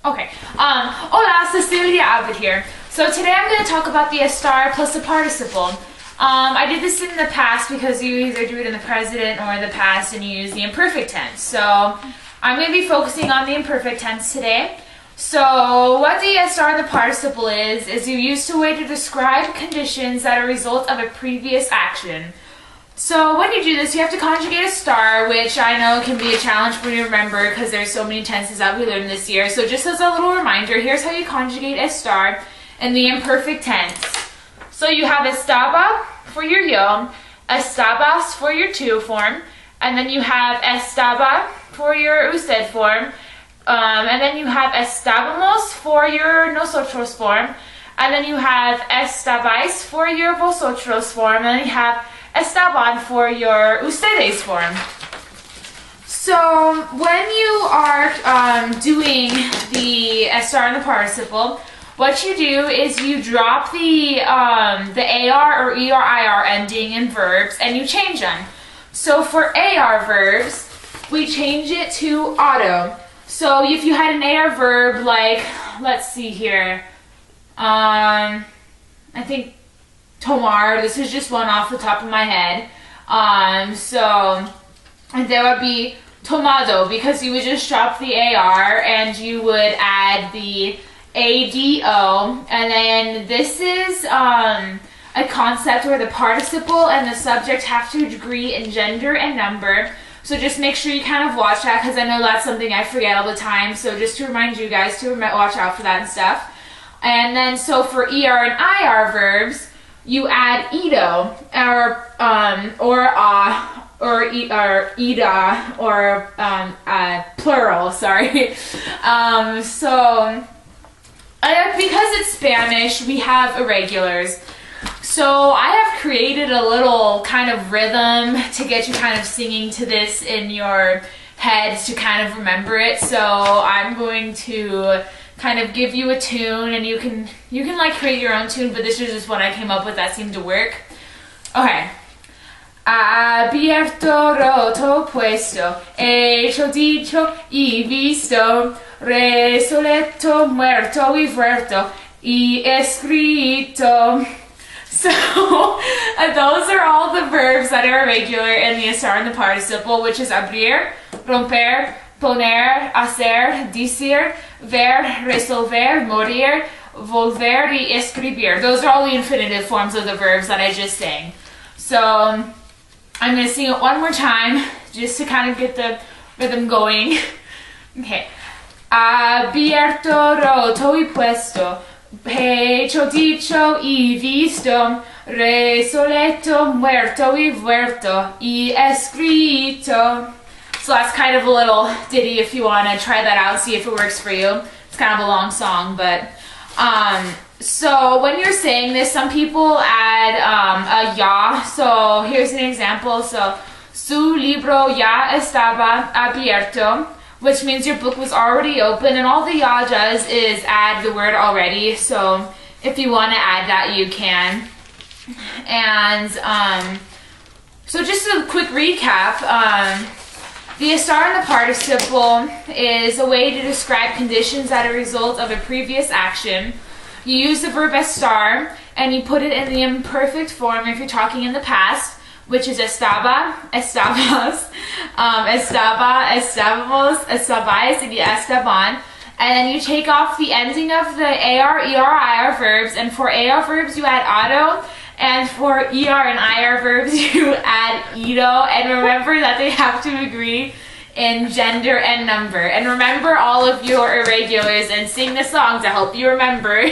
Okay. Hola, Cecilia Abed here. So today I'm going to talk about the estar plus the participle. I did this in the past because you either do it in the present or the past and you use the imperfect tense. So I'm going to be focusing on the imperfect tense today. So what the estar and the participle is you use a way to describe conditions that are a result of a previous action. So when you do this, you have to conjugate a star, which I know can be a challenge for you to remember because there's so many tenses that we learned this year. So just as a little reminder, here's how you conjugate a star in the imperfect tense. So you have estaba for your yo, estabas for your tu form, and then you have estaba for your usted form, and then you have estábamos for your nosotros form, and then you have estabais for your vosotros form, and then you have estaban for your ustedes form. So when you are doing the estar and the participle, what you do is you drop the AR or ER-IR ending in verbs and you change them. So for AR verbs, we change it to auto. So if you had an AR verb like, let's see here, I think tomar, this is just one off the top of my head. And there would be tomado because you would just drop the AR and you would add the ADO. And then this is a concept where the participle and the subject have to agree in gender and number. So just make sure you kind of watch that because I know that's something I forget all the time. So just to remind you guys to watch out for that and stuff. And then so for ER and IR verbs, you add ido or ida or plural. Sorry. Because it's Spanish, we have irregulars. So I have created a little kind of rhythm to get you kind of singing to this in your head to kind of remember it. So I'm going to kind of give you a tune and you can like create your own tune, but this is just what I came up with that seemed to work. Okay. Abierto, roto, puesto, hecho, dicho y visto, resoleto, muerto y vuelto y escrito. So those are all the verbs that are irregular in the estar and the participle, which is abrir, romper, poner, hacer, decir, ver, resolver, morir, volver y escribir. Those are all the infinitive forms of the verbs that I just sang. So I'm going to sing it one more time just to kind of get the rhythm going. Okay. Abierto, roto y puesto, hecho, dicho y visto, resoleto, muerto y vuelto y escrito. So that's kind of a little ditty if you want to try that out, see if it works for you. It's kind of a long song, but so when you're saying this, some people add a ya. So here's an example. So su libro ya estaba abierto, which means your book was already open, and all the ya does is add the word already. So if you want to add that, you can. And so just a quick recap. The estar and the participle is a way to describe conditions that are a result of a previous action. You use the verb estar and you put it in the imperfect form if you're talking in the past, which is estaba, estabas, estaba, estábamos, estabais, and estaban. And then you take off the ending of the AR, ER, IR verbs, and for AR verbs you add auto, and for ER and IR verbs you add ido, and remember that they have to agree in gender and number. And remember all of your irregulars and sing the song to help you remember.